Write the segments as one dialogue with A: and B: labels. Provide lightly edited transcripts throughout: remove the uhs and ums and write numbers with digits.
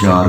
A: 4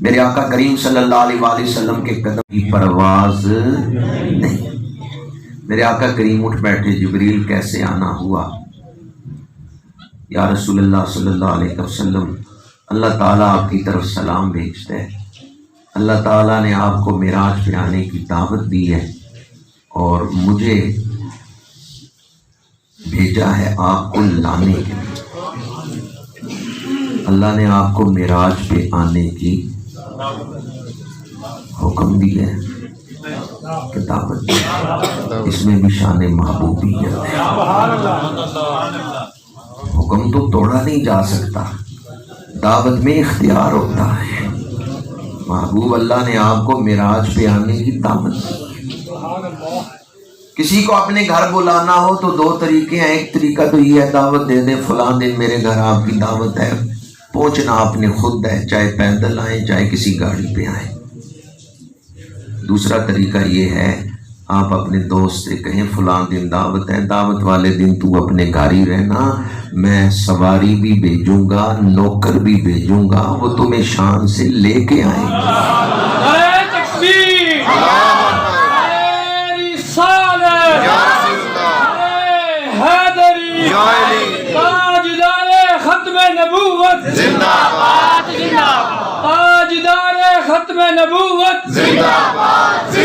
A: میرے آقا کریم صلی اللہ علیہ وآلہ وسلم کے قدم کی پرواز نہیں۔ میرے آقا کریم اٹھ بیٹھے، جبریل کیسے آنا ہوا؟ یا رسول اللہ صلی اللہ علیہ وسلم، اللہ تعالیٰ آپ کی طرف سلام بھیجتا ہے، اللہ تعالیٰ نے آپ کو معراج پہ آنے کی دعوت دی ہے اور مجھے بھیجا ہے آپ کو لانے کے لیے۔ اللہ نے آپ کو معراج پہ آنے کی حکم دی ہے کہ دعوت دی ہے، اس میں بھی شان محبوبیت ہے۔ حکم تو توڑا نہیں جا سکتا، دعوت میں اختیار ہوتا ہے۔ محبوب اللہ نے آپ کو معراج پہ آنے کی دعوت دی۔ کسی کو اپنے گھر بلانا ہو تو دو طریقے ہیں، ایک طریقہ تو یہ ہے دعوت دے دیں، فلاں دن میرے گھر آپ کی دعوت ہے، پہنچنا آپ نے خود ہے، چاہے پیدل آئیں چاہے کسی گاڑی پہ آئیں۔ دوسرا طریقہ یہ ہے آپ اپنے دوست سے کہیں فلاں دن دعوت ہے، دعوت والے دن تو اپنے گھر ہی رہنا، میں سواری بھی بھیجوں گا، نوکر بھی بھیجوں گا، وہ تمہیں شان سے لے کے آئیں گے۔
B: نعرہ تکبیر، نعرہ رسالت، نعرہ حیدری، تاجدار ختم نبوت زندہ باد، تاجدار ختم نبوت زندہ باد،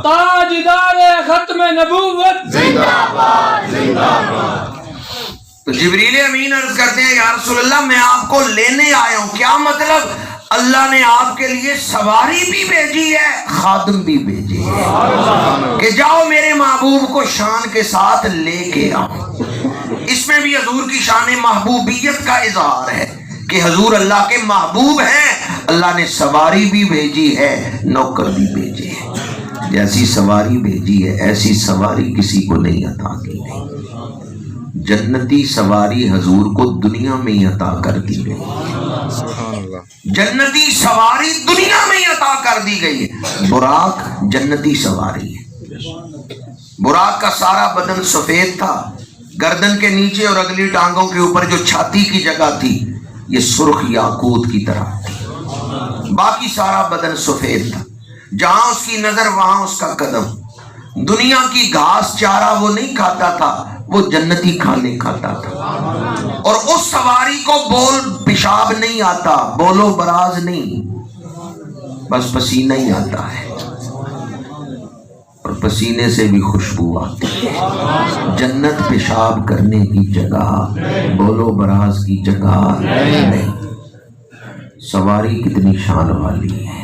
B: تاجدار ختم نبوت زندہ باد، زندہ باد۔
A: تو جبریل امین عرض کرتے ہیں یا رسول اللہ میں آپ کو لینے آیا ہوں۔ کیا مطلب؟ اللہ نے آپ کے لیے سواری بھی بھیجی ہے، خادم بھی بھیجے ہیں کہ جاؤ میرے محبوب کو شان کے ساتھ لے کے آؤ۔ اس میں بھی حضور کی شان محبوبیت کا اظہار ہے کہ حضور اللہ کے محبوب ہیں۔ اللہ نے سواری بھی بھیجی ہے، نوکر بھی بھیجے ہیں۔ جیسی سواری بھیجی ہے ایسی سواری کسی کو نہیں عطا کی گئی۔ جنتی سواری حضور کو دنیا میں ہی عطا کر دی گئی، جنتی سواری دنیا میں ہی عطا کر دی گئی ہے۔ براق جنتی سواری ہے۔ براق کا سارا بدن سفید تھا، گردن کے نیچے اور اگلی ٹانگوں کے اوپر جو چھاتی کی جگہ تھی یہ سرخ یاقوت کی طرح تھی، باقی سارا بدن سفید تھا۔ جہاں اس کی نظر وہاں اس کا قدم۔ دنیا کی گھاس چارہ وہ نہیں کھاتا تھا، وہ جنتی کھانے کھاتا تھا۔ اور اس سواری کو بول پیشاب نہیں آتا، بولو براز نہیں، بس پسینہ ہی آتا ہے، اور پسینے سے بھی خوشبو آتی ہے۔ جنت پیشاب کرنے کی جگہ، بولو براز کی جگہ نہیں۔ سواری کتنی شان والی ہے،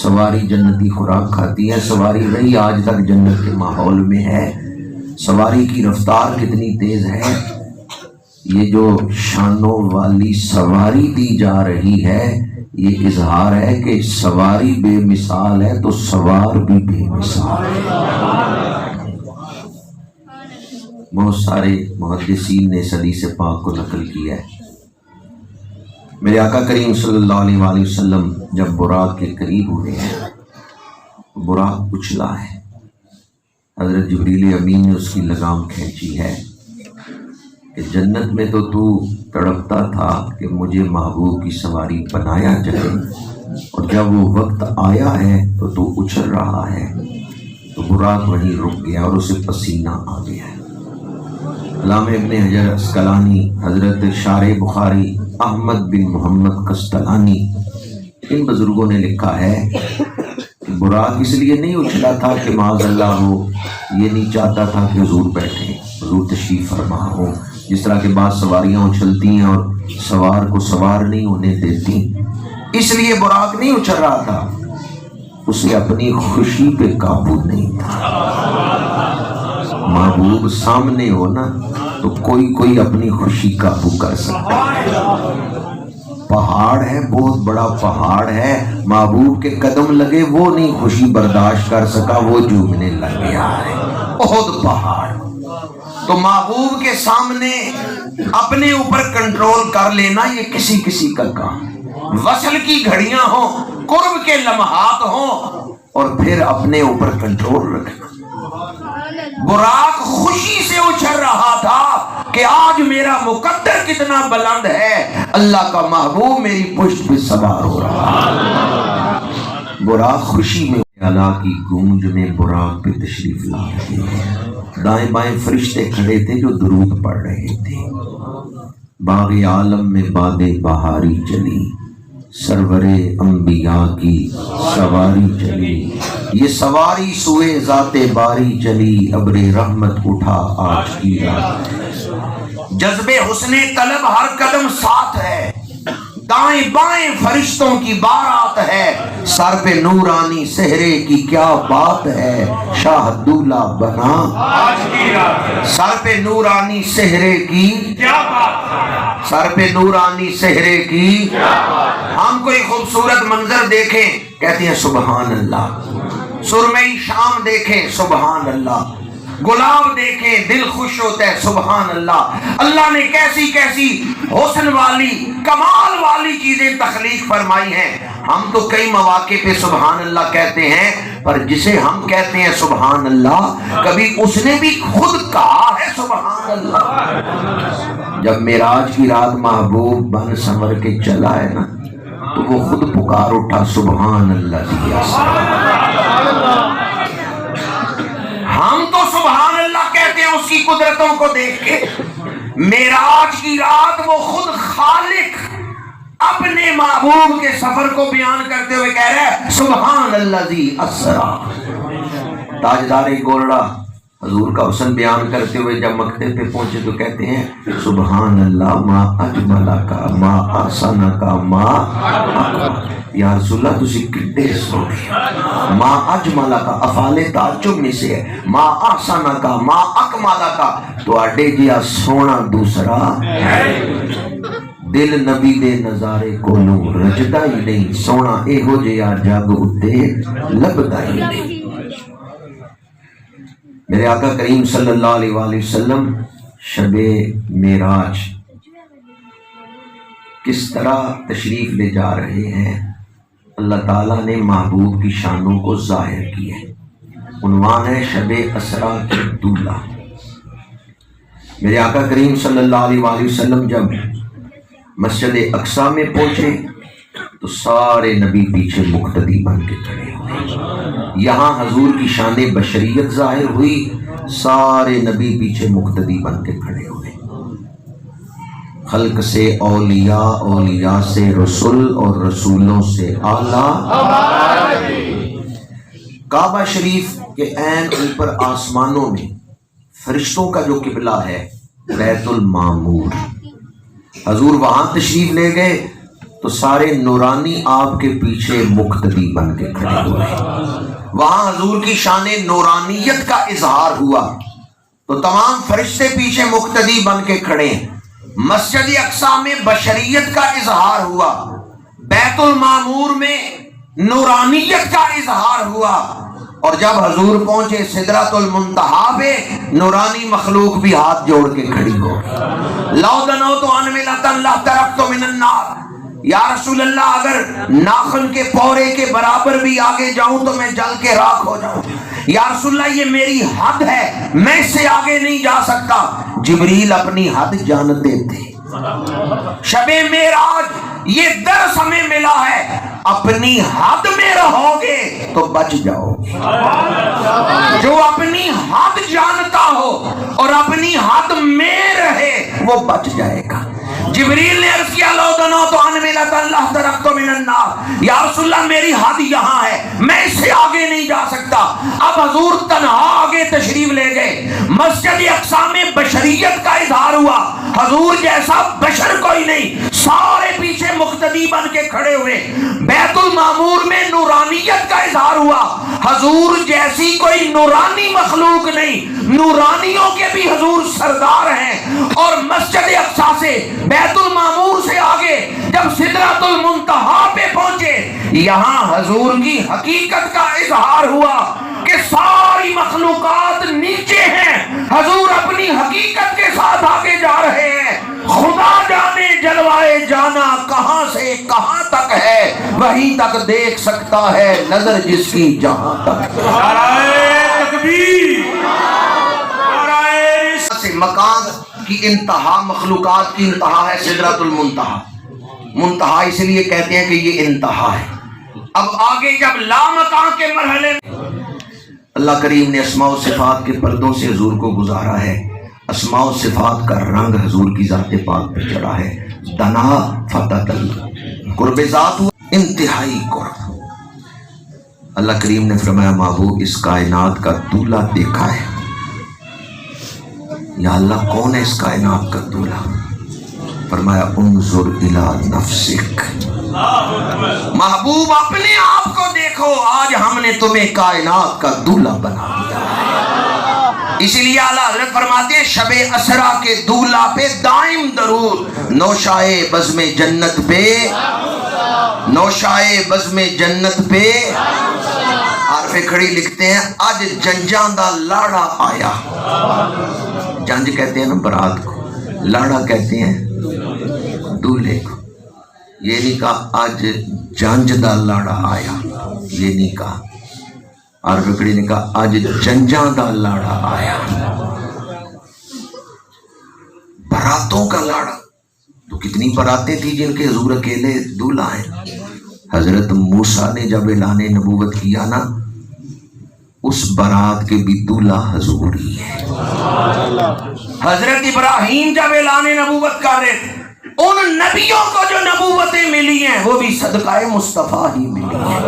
A: سواری جنتی خوراک کھاتی ہے، سواری رہی آج تک جنت کے ماحول میں ہے۔ سواری کی رفتار کتنی تیز ہے، یہ جو شانوں والی سواری دی جا رہی ہے یہ اظہار ہے کہ سواری بے مثال ہے تو سوار بھی بے مثال ہے۔ بہت سارے محدثین نے اس حدیث پاک کو نقل کیا ہے۔ میرے آقا کریم صلی اللہ علیہ وآلہ وسلم جب براق کے قریب ہوئے ہیں، براق اچھلا ہے، حضرت جبریل امین نے اس کی لگام کھینچی ہے کہ جنت میں تو تڑپتا تھا کہ مجھے محبوب کی سواری بنایا جائے، اور جب وہ وقت آیا ہے تو اچھل رہا ہے، تو براق وہیں رک گیا اور اسے پسینہ آ گیا ہے۔ علامہ ابن حجر عسقلانی، حضرت شارح بخاری احمد بن محمد قسطلانی، ان بزرگوں نے لکھا ہے کہ براق اس لیے نہیں اچھلا تھا کہ معاذ اللہ وہ یہ نہیں چاہتا تھا کہ حضور بیٹھے، حضور تشریف فرما ہو، جس طرح کے بعض سواریاں اچھلتی ہیں اور سوار کو سوار نہیں ہونے دیتی، اس لیے براق نہیں اچھل رہا تھا، اسے اپنی خوشی پہ قابو نہیں تھا۔ محبوب سامنے ہو نا تو کوئی اپنی خوشی قابو کر سکتا ہے۔ پہاڑ ہے، بہت بڑا پہاڑ ہے، محبوب کے قدم لگے وہ نہیں خوشی برداشت کر سکا، وہ جھومنے لگ گیا ہے۔ بہت پہاڑ، تو محبوب کے سامنے اپنے اوپر کنٹرول کر لینا یہ کسی کا کام۔ وصل کی گھڑیاں ہوں، قرب کے لمحات ہوں، اور پھر اپنے اوپر کنٹرول رکھنا۔ براق خوشی سے اچھل رہا تھا کہ آج میرا مقدر کتنا بلند ہے، اللہ کا محبوب میری پشت پہ سوار ہو رہا۔ براق خوشی میں اعلیٰ کی گونج میں براق پہ تشریف لا رہے ہیں، دائیں بائیں فرشتے کھڑے تھے جو درود پڑھ رہے تھے۔ باغ عالم میں باد بہاری چلی، سرور انبیاء کی سواری چلی، یہ سواری سوئے ذات باری چلی، ابر رحمت اٹھا آج کی رات۔ جذب حسن طلب ہر قدم ساتھ ہے، دائیں بائیں فرشتوں کی بارات ہے، سر پہ نورانی سہرے کی کیا بات ہے، شاہ دولہ بنا آج کی رات۔ سر پہ نورانی سہرے کی کیا بات ہے، سر پہ نورانی سہرے کی کیا بات ہے۔ ہم کوئی خوبصورت منظر دیکھیں کہتے ہیں سبحان اللہ، سرمئی شام دیکھیں سبحان اللہ، گلاب دیکھیں دل خوش ہوتا ہے سبحان اللہ۔ اللہ نے کیسی کیسی حسن والی کمال والی چیزیں تخلیق فرمائی ہیں۔ ہم تو کئی مواقع پہ سبحان اللہ کہتے ہیں، پر جسے ہم کہتے ہیں سبحان اللہ کبھی اس نے بھی خود کہا ہے سبحان اللہ۔ جب معراج کی رات محبوب بن سنور کے چلا ہے نا تو وہ خود پکار اٹھا سبحان اللہ دیا۔ ہم تو سبحان اللہ کہتے ہیں اس کی قدرتوں کو دیکھ کے، معراج کی رات وہ خود خالق اپنے محبوب کے سفر کو بیان کرتے ہوئے کہہ رہے ہیں سبحان الذی اسرا۔ تاجدار گولڑا حضور کا حسن بیان کرتے ہوئے جب مکتے پہ پہنچے تو کہتے ہیں سبحان اللہ ما اجمل کا ما احسن کا ما اکمل۔ یا رسول اللہ تسی کتنے سونے، ما اجمل کا افعال تعجب میں سے ہے، ما احسن کا ما اکمل کا تو اڈے جیا سونا دوسرا ہے۔ دل نبی دے نظارے کو لوں رجدا ہی نہیں، سونا اے ہو جیا جگ اتے لبدا ہی نہیں۔ میرے آقا کریم صلی اللہ علیہ وآلہ وسلم شب معراج کس طرح تشریف لے جا رہے ہیں، اللہ تعالیٰ نے محبوب کی شانوں کو ظاہر کیا ہے۔ عنوان ہے شب اسرا کی دولہ۔ میرے آقا کریم صلی اللہ علیہ وآلہ وسلم جب مسجد اقصی میں پہنچے تو سارے نبی پیچھے مقتدی بن کے کھڑے ہوئے۔ یہاں حضور کی شان بشریت ظاہر ہوئی، سارے نبی پیچھے مقتدی بن کے کھڑے ہوئے۔ خلق سے اولیاء، اولیاء سے رسول اور رسولوں سے اعلیٰ۔ کعبہ شریف کے عین اوپر آسمانوں میں فرشتوں کا جو قبلہ ہے بیت المعمور، حضور وہاں تشریف لے گئے تو سارے نورانی آپ کے پیچھے مقتدی بن کے کھڑے ہوئے۔ وہاں حضور کی شان نورانیت کا اظہار ہوا تو تمام فرشتے پیچھے مقتدی بن کے کھڑے۔ مسجد اقصی میں بشریت کا اظہار ہوا، بیت المعمور میں نورانیت کا اظہار ہوا، اور جب حضور پہنچے سدرۃ المنتہا پہ نورانی مخلوق بھی ہاتھ جوڑ کے کھڑی ہو گئی۔ لو دنوت ان ملۃ لترکت من النار، یا رسول اللہ اگر ناخن کے پورے کے برابر بھی آگے جاؤں تو میں جل کے راکھ ہو جاؤں۔ یا رسول اللہ یہ میری حد ہے، میں اس سے آگے نہیں جا سکتا۔ جبریل اپنی حد جانتے تھے۔ شب معراج یہ درس ہمیں ملا ہے، اپنی حد میں رہو گے تو بچ جاؤ گے۔ جو اپنی حد جانتا ہو اور اپنی حد میں رہے وہ بچ جائے گا۔ جبریل نے عرض کیا لو دنو تو ان ملت اللہ ترکت من النار، یا رسول اللہ میری حد یہاں ہے، میں اس سے آگے نہیں جا سکتا۔ اب حضور تنہا آگے تشریف لے گئے۔ مسجد اقصی میں بشریت کا اظہار ہوا، حضور جیسا بشر کوئی نہیں، سارے پیچھے مقتدی بن کے کھڑے ہوئے۔ بیت المعمور میں نورانیت کا اظہار ہوا، حضور جیسی کوئی نورانی مخلوق نہیں، نورانیوں کے بھی حضور سردار ہیں۔ اور مسجد اقصی سے بیت المعمور سے آگے جب سدرۃ المنتہا پہ پہنچے، یہاں حضور کی حقیقت کا اظہار ہوا کہ ساری مخلوقات نیچے ہیں، حضور اپنی حقیقت کے ساتھ آگے جا رہے ہیں۔ خدا جانے جلوائے جانا کہاں سے کہاں تک ہے، وہیں تک دیکھ سکتا ہے نظر جس کی جہاں تک۔ نعرہ تکبیر، نعرہ سے مقام کی انتہا، مخلوقات کی انتہا ہے سدرۃ المنتہا. منتہا اس لیے کہتے ہیں کہ یہ انتہا ہے. اب آگے جب لامکان کے مرحلے میں اللہ کریم نے اسماء و صفات کے پردوں سے حضور کو گزارا ہے. اسماء و صفات کا رنگ حضور کی ذات پاک پہ چڑھا ہے. دنا فتح قرب ذات ہوا، انتہائی قرب. اللہ کریم نے فرمایا محبوب اس کائنات کا دولہا دیکھا ہے؟ یا اللہ کون ہے اس کائنات کا دولہا؟ فرمایا انظر الی نفسک، محبوب اپنے آپ کو دیکھو، آج ہم نے تمہیں کائنات کا دولہا بنا دیا. اسی لیے اعلیٰ حضرت فرماتے ہیں شب اسرا کے دولہا پہ دائم درود، نوشائے بزم جنت پہ، نوشائے بزم جنت پہ. عارف کھڑی لکھتے ہیں اج جنجاں دا لاڑا آیا. جنج کہتے ہیں نا برات کو، لاڑا کہتے ہیں دولہے کو. یہ نہیں کہا آج جنج دا لاڑا آیا، یہ نہیں کہا. عارف کھڑی نے کہا آج جنجاں دا لاڑا آیا. براتوں کا لاڑا تو کتنی براتیں تھی جن کے حضور اکیلے دولہا ہیں. حضرت موسیٰ نے جب اعلان نبوت کیا نا، اس برات کے بھی دولہا حضور ہی ہے. حضرت ابراہیم جب اعلان نبوت کر رہے تھے، ان نبیوں کو جو نبوتیں ملی ہیں وہ بھی صدقہ مصطفیٰ ہی ملی ہیں.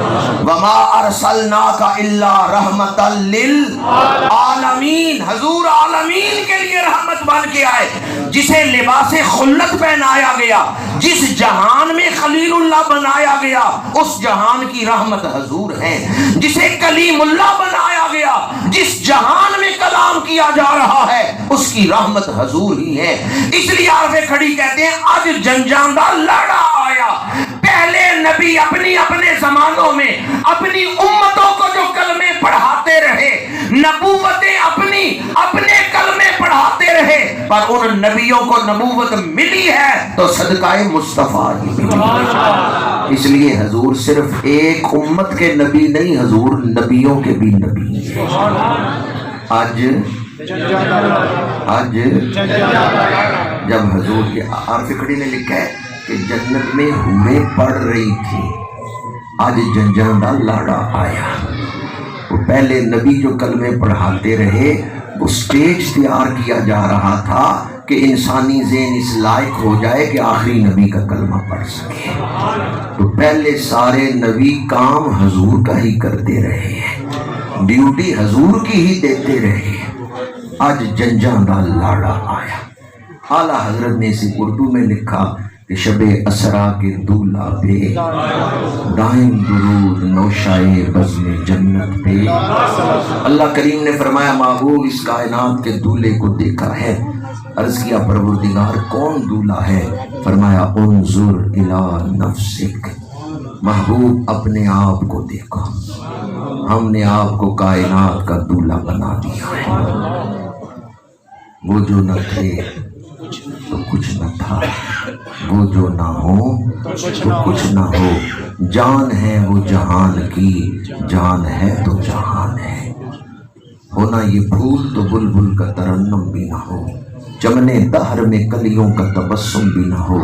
A: وما ارسلناک الا رحمتا للعالمین، حضور عالمین کے لیے رحمت بن کے آئے. جسے لباس خلت پہنایا گیا، جس جہان میں خلیل اللہ بنایا گیا، اس جہان کی رحمت حضور ہے. جسے کلیم اللہ بنایا گیا، جس جہان میں کلام کیا جا رہا ہے، اس کی رحمت حضور ہی ہے. اس لیے عارف کھڑی کہتے ہیں آج جنجاں دا لاڑا آیا. پہلے نبی اپنے زمانوں میں اپنی امتوں کو جو کلمے پڑھاتے رہے، نبوتیں اپنے کلمے پڑھاتے رہے، پر ان نبیوں کو نبوت ملی ہے تو صدقہ مصطفیٰ ہی ملی. اس لیے حضور صرف ایک امت کے نبی نہیں، حضور نبیوں کے بھی نبی ہیں. آج جب حضور کے عارف کھڑی نے لکھا ہے کہ جنت میں حوریں پڑھ رہی تھی، آج جنجاں دا لاڑا آیا. وہ پہلے نبی جو کلمے پڑھاتے رہے، وہ سٹیج تیار کیا جا رہا تھا کہ انسانی ذہن اس لائق ہو جائے کہ آخری نبی کا کلمہ پڑھ سکے. تو پہلے سارے نبی کام حضور کا ہی کرتے رہے ہیں، ڈیوٹی حضور کی ہی دیتے رہے. آج جنجاں دا لاڑا آیا. اعلیٰ حضرت نے اسے اردو میں لکھا کہ شب اسرا کے دولہا پہ دائم درود، نوشائے بزم جنت پہ. اللہ کریم نے فرمایا محبوب اس کائنات کے دولہے کو دیکھا ہے. عرض کیا پروردگار کون دولہا ہے؟ فرمایا انظر الی نفسک، محبوب اپنے آپ کو دیکھو، ہم نے آپ کو کائنات کا دولہا بنا دیا ہے. وہ جو نہ تھے تو کچھ نہ تھا، وہ جو نہ ہو تو کچھ نہ ہو. جان ہے وہ جہان کی، جان ہے تو جہان ہے. ہونا یہ پھول تو بلبل کا ترنم بھی نہ ہو، چمنے دہر میں کلیوں کا تبسم بھی نہ ہو.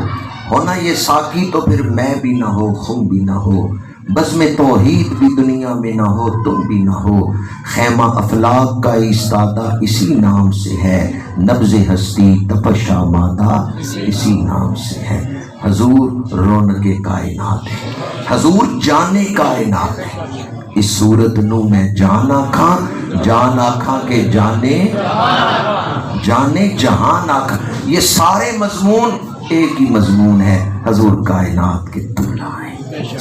A: ہونا یہ ساقی تو پھر میں بھی نہ ہو، خم بھی نہ ہو. بزم توحید بھی دنیا میں نہ ہو، تم بھی نہ ہو. خیمہ افلاک کا ایستادہ اسی نام سے ہے، نبض ہستی تپش آمادہ اسی نام سے ہے. حضور رونق کائنات ہے، حضور جانے کائنات ہے. اس صورت نو میں جان آکھاں کہ جانے جہان آکھاں. یہ سارے مضمون ایک ہی مضمون ہے، حضور کائنات کے دولہا ہیں.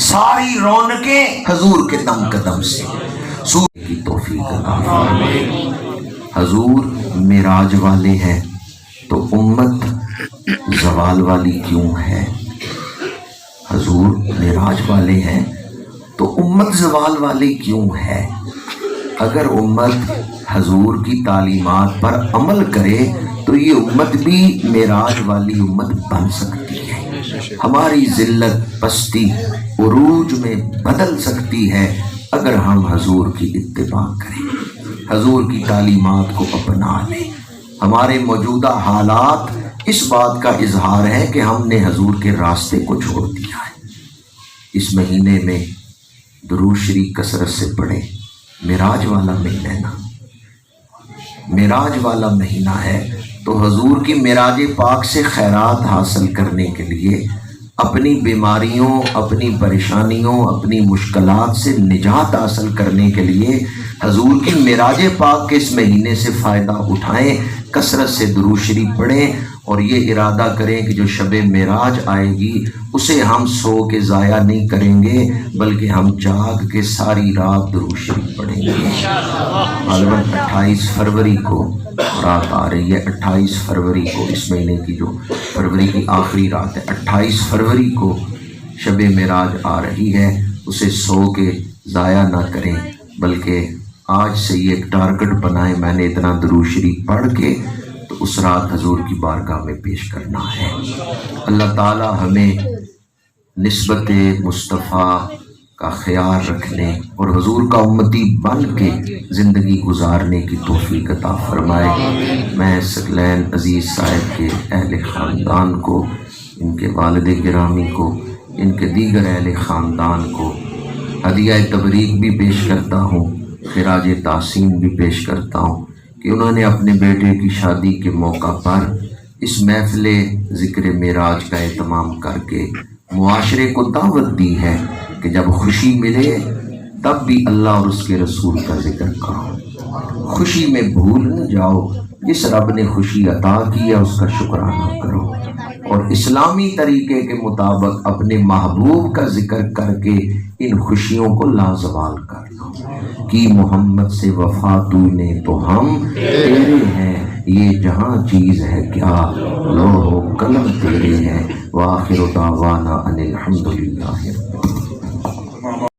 A: ساری رونقیں حضور کے دم قدم سے. سورہ کی توفیق عطا فرمائے. حضور معراج والے ہیں تو امت زوال والی کیوں ہے؟ حضور معراج والے ہیں تو امت زوال والی کیوں ہے؟ اگر امت حضور کی تعلیمات پر عمل کرے تو یہ امت بھی معراج والی امت بن سکتی ہے. ہماری ذلت پستی عروج میں بدل سکتی ہے اگر ہم حضور کی اتباع کریں، حضور کی تعلیمات کو اپنا لیں. ہمارے موجودہ حالات اس بات کا اظہار ہے کہ ہم نے حضور کے راستے کو چھوڑ دیا ہے۔ اس مہینے میں درود شریف کثرت سے پڑھیں۔ معراج والا مہینہ ہے نا، معراج والا مہینہ ہے، تو حضور کی معراج پاک سے خیرات حاصل کرنے کے لیے، اپنی بیماریوں، اپنی پریشانیوں، اپنی مشکلات سے نجات حاصل کرنے کے لیے حضور کی معراج پاک کے اس مہینے سے فائدہ اٹھائیں، کثرت سے درود شریف پڑھیں، اور یہ ارادہ کریں کہ جو شب معراج آئے گی اسے ہم سو کے ضائع نہیں کریں گے، بلکہ ہم جاگ کے ساری رات درود شریف پڑھیں گے۔ غالباً 28 فروری کو رات آ رہی ہے، 28 فروری کو، اس مہینے کی جو فروری کی آخری رات ہے، 28 فروری کو شب معراج آ رہی ہے، اسے سو کے ضائع نہ کریں، بلکہ آج سے یہ ایک ٹارگٹ بنائیں، میں نے اتنا درود شریف پڑھ کے تو اس رات حضور کی بارگاہ میں پیش کرنا ہے۔ اللہ تعالی ہمیں نسبت مصطفیٰ کا خیال رکھنے اور حضور کا امتی بن کے زندگی گزارنے کی توفیق عطا فرمائے۔ میں ثقلین عزیز صاحب کے اہل خاندان کو، ان کے والد گرامی کو، ان کے دیگر اہل خاندان کو ہدیہ تبریک بھی پیش کرتا ہوں، خراج تحسین بھی پیش کرتا ہوں کہ انہوں نے اپنے بیٹے کی شادی کے موقع پر اس محفل ذکر معراج کا اہتمام کر کے معاشرے کو دعوت دی ہے کہ جب خوشی ملے تب بھی اللہ اور اس کے رسول کا ذکر کرو، خوشی میں بھول نہ جاؤ، جس رب نے خوشی عطا کی ہے اس کا شکرانہ کرو، اور اسلامی طریقے کے مطابق اپنے محبوب کا ذکر کر کے ان خوشیوں کو لازوال کر دو۔ کی محمد سے وفا تو نے تو ہم تیرے ہیں، یہ جہاں چیز ہے کیا لوح و قلم تیرے ہیں، وآخر دعوانا ان الحمدللہ۔